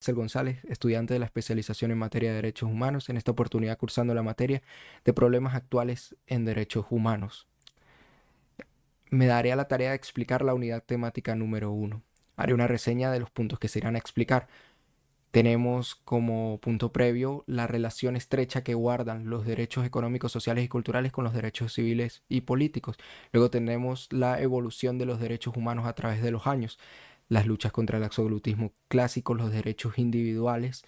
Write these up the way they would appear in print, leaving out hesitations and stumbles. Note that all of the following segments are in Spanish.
Axel González, estudiante de la especialización en materia de derechos humanos, en esta oportunidad cursando la materia de problemas actuales en derechos humanos. Me daré a la tarea de explicar la unidad temática número 1. Haré una reseña de los puntos que se irán a explicar. Tenemos como punto previo la relación estrecha que guardan los derechos económicos, sociales y culturales con los derechos civiles y políticos. Luego tenemos la evolución de los derechos humanos a través de los años, las luchas contra el absolutismo clásico, los derechos individuales,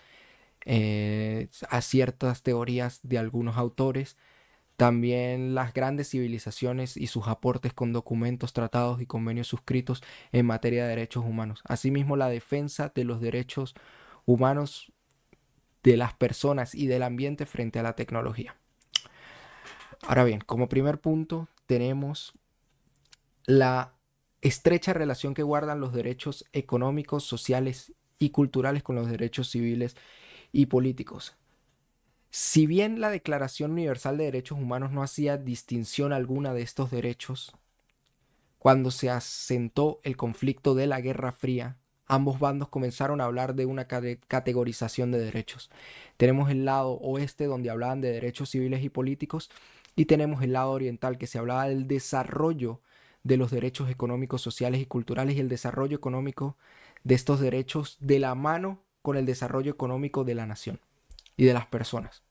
a ciertas teorías de algunos autores, también las grandes civilizaciones y sus aportes con documentos, tratados y convenios suscritos en materia de derechos humanos. Asimismo, la defensa de los derechos humanos de las personas y del ambiente frente a la tecnología. Ahora bien, como primer punto tenemos la estrecha relación que guardan los derechos económicos, sociales y culturales con los derechos civiles y políticos. Si bien la Declaración Universal de Derechos Humanos no hacía distinción alguna de estos derechos, cuando se asentó el conflicto de la Guerra Fría, ambos bandos comenzaron a hablar de una categorización de derechos. Tenemos el lado oeste donde hablaban de derechos civiles y políticos y tenemos el lado oriental que se hablaba del desarrollo de los derechos económicos, sociales y culturales y el desarrollo económico de estos derechos de la mano con el desarrollo económico de la nación y de las personas.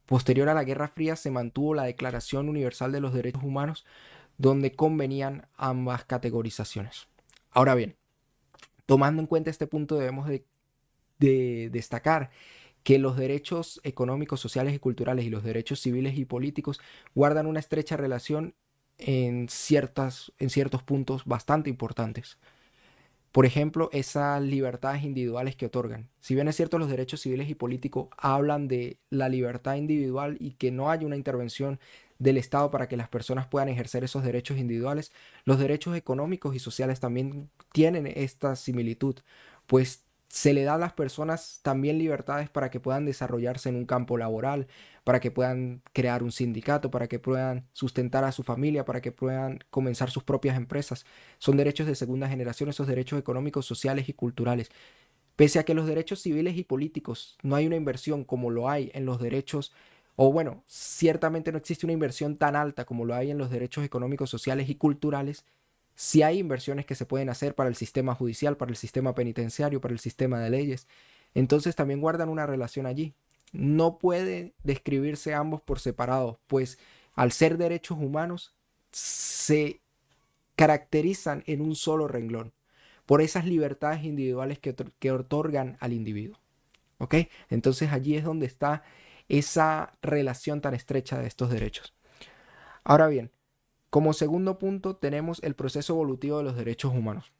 Posterior a la Guerra Fría se mantuvo la Declaración Universal de los Derechos Humanos, donde convenían ambas categorizaciones. Ahora bien, tomando en cuenta este punto debemos de destacar que los derechos económicos, sociales y culturales y los derechos civiles y políticos guardan una estrecha relación en ciertos puntos bastante importantes. Por ejemplo, esas libertades individuales que otorgan. Si bien es cierto, los derechos civiles y políticos hablan de la libertad individual y que no haya una intervención del Estado para que las personas puedan ejercer esos derechos individuales, los derechos económicos y sociales también tienen esta similitud, pues se le da a las personas también libertades para que puedan desarrollarse en un campo laboral, para que puedan crear un sindicato, para que puedan sustentar a su familia, para que puedan comenzar sus propias empresas. Son derechos de segunda generación, esos derechos económicos, sociales y culturales. Pese a que los derechos civiles y políticos no hay una inversión como lo hay en los derechos, o bueno, ciertamente no existe una inversión tan alta como lo hay en los derechos económicos, sociales y culturales, sí hay inversiones que se pueden hacer para el sistema judicial, para el sistema penitenciario, para el sistema de leyes. Entonces también guardan una relación allí. No puede describirse ambos por separado, pues al ser derechos humanos se caracterizan en un solo renglón por esas libertades individuales que otorgan al individuo. ¿Ok? Entonces allí es donde está esa relación tan estrecha de estos derechos. Ahora bien, como segundo punto tenemos el proceso evolutivo de los derechos humanos.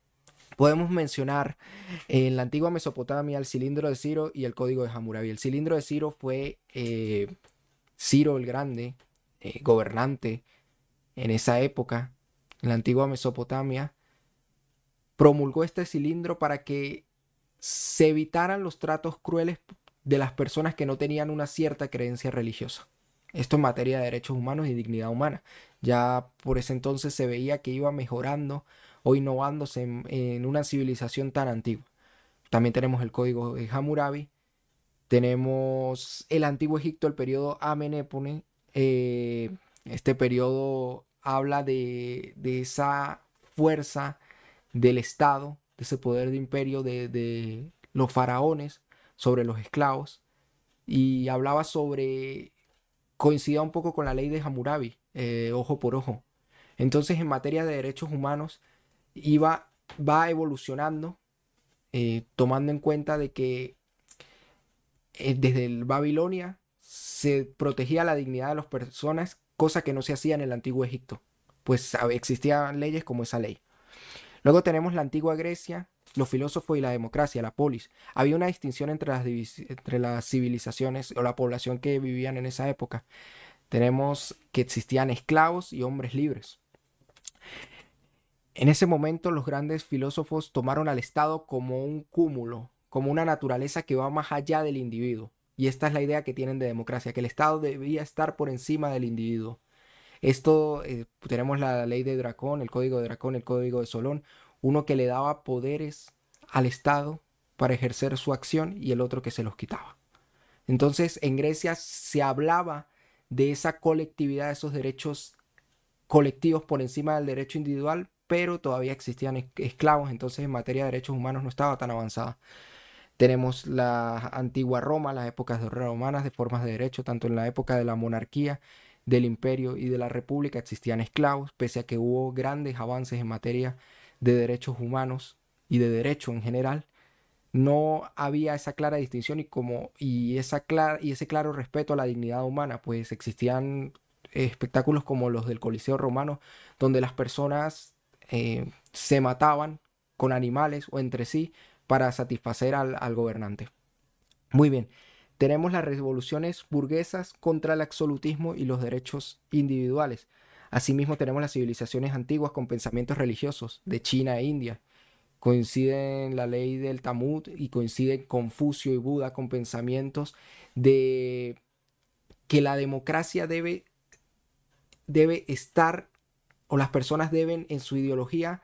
Podemos mencionar en la antigua Mesopotamia el cilindro de Ciro y el código de Hammurabi. El cilindro de Ciro fue Ciro el Grande, gobernante en esa época, en la antigua Mesopotamia, promulgó este cilindro para que se evitaran los tratos crueles de las personas que no tenían una cierta creencia religiosa. Esto en materia de derechos humanos y dignidad humana. Ya por ese entonces se veía que iba mejorando o innovándose en una civilización tan antigua. También tenemos el código de Hammurabi, tenemos el antiguo Egipto, el periodo Amenépone. Este periodo habla de esa fuerza del Estado, de ese poder de imperio de los faraones sobre los esclavos. Y hablaba sobre, coincidía un poco con la ley de Hammurabi, ojo por ojo. Entonces, en materia de derechos humanos, va evolucionando, tomando en cuenta de que desde el Babilonia se protegía la dignidad de las personas, cosa que no se hacía en el antiguo Egipto, pues existían leyes como esa ley. Luego tenemos la antigua Grecia, los filósofos y la democracia, la polis. Había una distinción entre las civilizaciones o la población que vivían en esa época. Tenemos que existían esclavos y hombres libres. En ese momento los grandes filósofos tomaron al Estado como un cúmulo, como una naturaleza que va más allá del individuo. Y esta es la idea que tienen de democracia, que el Estado debía estar por encima del individuo. Esto, tenemos la ley de Dracón, el código de Dracón, el código de Solón, uno que le daba poderes al Estado para ejercer su acción y el otro que se los quitaba. Entonces, en Grecia se hablaba de esa colectividad, de esos derechos colectivos por encima del derecho individual, pero todavía existían esclavos, entonces en materia de derechos humanos no estaba tan avanzada. Tenemos la antigua Roma, las épocas romanas de formas de derecho, tanto en la época de la monarquía, del imperio y de la república existían esclavos, pese a que hubo grandes avances en materia de derechos humanos y de derecho en general. No había esa clara distinción y ese claro respeto a la dignidad humana, pues existían espectáculos como los del Coliseo Romano, donde las personas se mataban con animales o entre sí para satisfacer al gobernante. Muy bien, tenemos las revoluciones burguesas contra el absolutismo y los derechos individuales. Asimismo, tenemos las civilizaciones antiguas con pensamientos religiosos de China e India. Coinciden la ley del Talmud y coinciden Confucio y Buda con pensamientos de que la democracia debe estar, o las personas deben en su ideología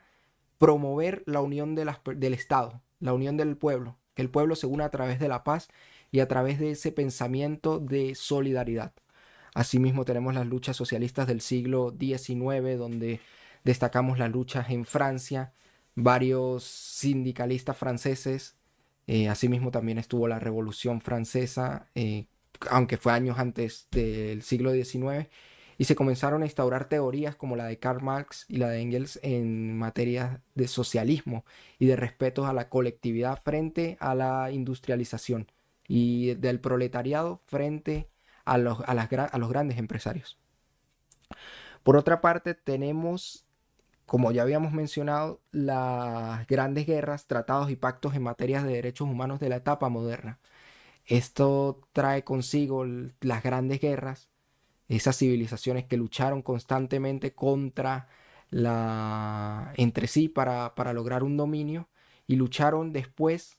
promover la unión del Estado, la unión del pueblo, que el pueblo se una a través de la paz y a través de ese pensamiento de solidaridad. Asimismo tenemos las luchas socialistas del siglo XIX, donde destacamos las luchas en Francia, varios sindicalistas franceses, asimismo también estuvo la Revolución Francesa, aunque fue años antes del siglo XIX, y se comenzaron a instaurar teorías como la de Karl Marx y la de Engels en materia de socialismo y de respeto a la colectividad frente a la industrialización y del proletariado frente a los grandes empresarios. Por otra parte, tenemos, como ya habíamos mencionado, las grandes guerras, tratados y pactos en materia de derechos humanos de la etapa moderna. Esto trae consigo las grandes guerras, esas civilizaciones que lucharon constantemente entre sí para lograr un dominio y lucharon después,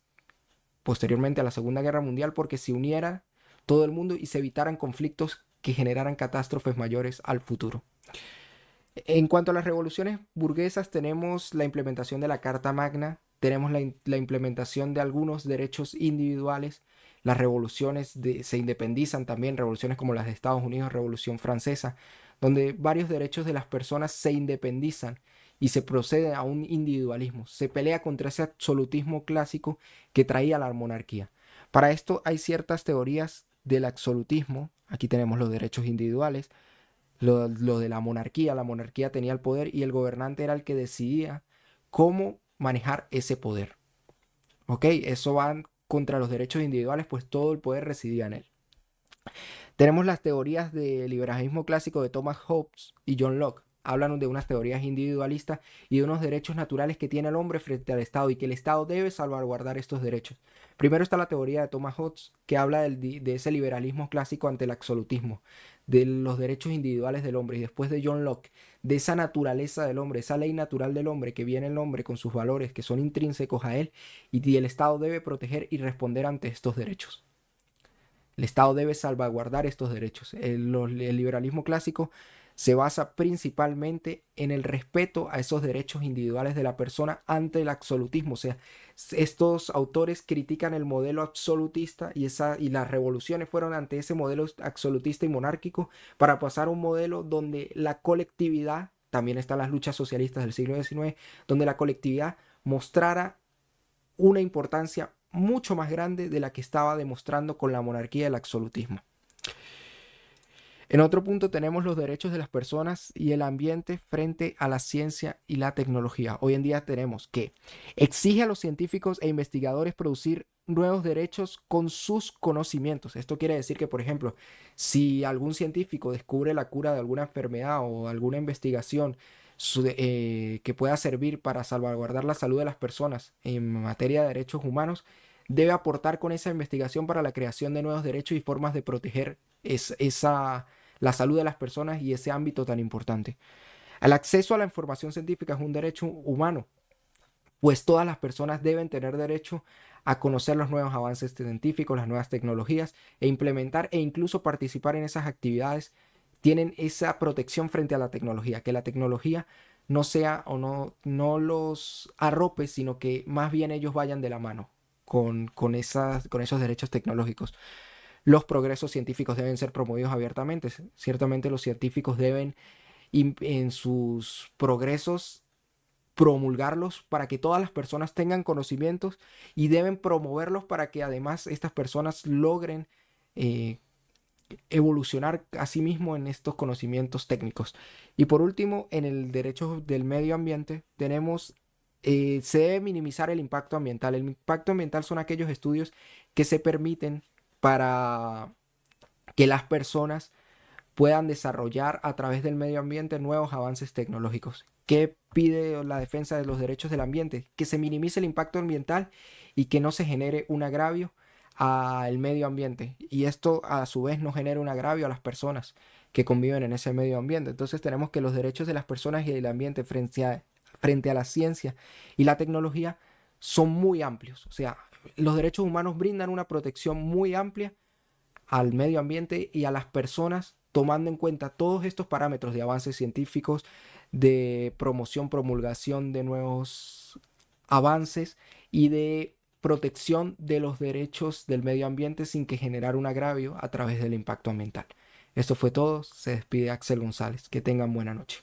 posteriormente a la Segunda Guerra Mundial, porque se uniera todo el mundo y se evitaran conflictos que generaran catástrofes mayores al futuro. En cuanto a las revoluciones burguesas, tenemos la implementación de la Carta Magna, tenemos la implementación de algunos derechos individuales, las revoluciones se independizan también, revoluciones como las de Estados Unidos, Revolución Francesa, donde varios derechos de las personas se independizan y se procede a un individualismo, se pelea contra ese absolutismo clásico que traía la monarquía. Para esto hay ciertas teorías del absolutismo, aquí tenemos los derechos individuales, lo de la monarquía tenía el poder y el gobernante era el que decidía cómo manejar ese poder. ¿Ok? Eso va contra los derechos individuales, pues todo el poder residía en él. Tenemos las teorías del liberalismo clásico de Thomas Hobbes y John Locke. Hablan de unas teorías individualistas y de unos derechos naturales que tiene el hombre frente al Estado y que el Estado debe salvaguardar estos derechos. Primero está la teoría de Thomas Hobbes, que habla de ese liberalismo clásico ante el absolutismo, de los derechos individuales del hombre, y después de John Locke, de esa naturaleza del hombre, esa ley natural del hombre, que viene el hombre con sus valores que son intrínsecos a él, y el Estado debe proteger y responder ante estos derechos. El Estado debe salvaguardar estos derechos. El liberalismo clásico se basa principalmente en el respeto a esos derechos individuales de la persona ante el absolutismo. O sea, estos autores critican el modelo absolutista y las revoluciones fueron ante ese modelo absolutista y monárquico para pasar a un modelo donde la colectividad, también están las luchas socialistas del siglo XIX, donde la colectividad mostrara una importancia mucho más grande de la que estaba demostrando con la monarquía y el absolutismo. En otro punto tenemos los derechos de las personas y el ambiente frente a la ciencia y la tecnología. Hoy en día tenemos que exige a los científicos e investigadores producir nuevos derechos con sus conocimientos. Esto quiere decir que, por ejemplo, si algún científico descubre la cura de alguna enfermedad o alguna investigación que pueda servir para salvaguardar la salud de las personas en materia de derechos humanos, debe aportar con esa investigación para la creación de nuevos derechos y formas de proteger la salud de las personas y ese ámbito tan importante. El acceso a la información científica es un derecho humano, pues todas las personas deben tener derecho a conocer los nuevos avances científicos, las nuevas tecnologías e implementar e incluso participar en esas actividades. Tienen esa protección frente a la tecnología, que la tecnología no sea o no los arrope, sino que más bien ellos vayan de la mano. con esos derechos tecnológicos. Los progresos científicos deben ser promovidos abiertamente. Ciertamente los científicos deben en sus progresos promulgarlos para que todas las personas tengan conocimientos y deben promoverlos para que además estas personas logren eh, evolucionar a sí mismo en estos conocimientos técnicos. Y por último, en el derecho del medio ambiente tenemos, se debe minimizar el impacto ambiental. El impacto ambiental son aquellos estudios que se permiten para que las personas puedan desarrollar a través del medio ambiente nuevos avances tecnológicos. ¿Qué pide la defensa de los derechos del ambiente? Que se minimice el impacto ambiental y que no se genere un agravio al medio ambiente. Y esto a su vez no genera un agravio a las personas que conviven en ese medio ambiente. Entonces tenemos que los derechos de las personas y del ambiente frente a la ciencia y la tecnología son muy amplios. O sea, los derechos humanos brindan una protección muy amplia al medio ambiente y a las personas, tomando en cuenta todos estos parámetros de avances científicos, de promoción, promulgación de nuevos avances y de protección de los derechos del medio ambiente sin que generar un agravio a través del impacto ambiental. Esto fue todo. Se despide Axel González. Que tengan buena noche.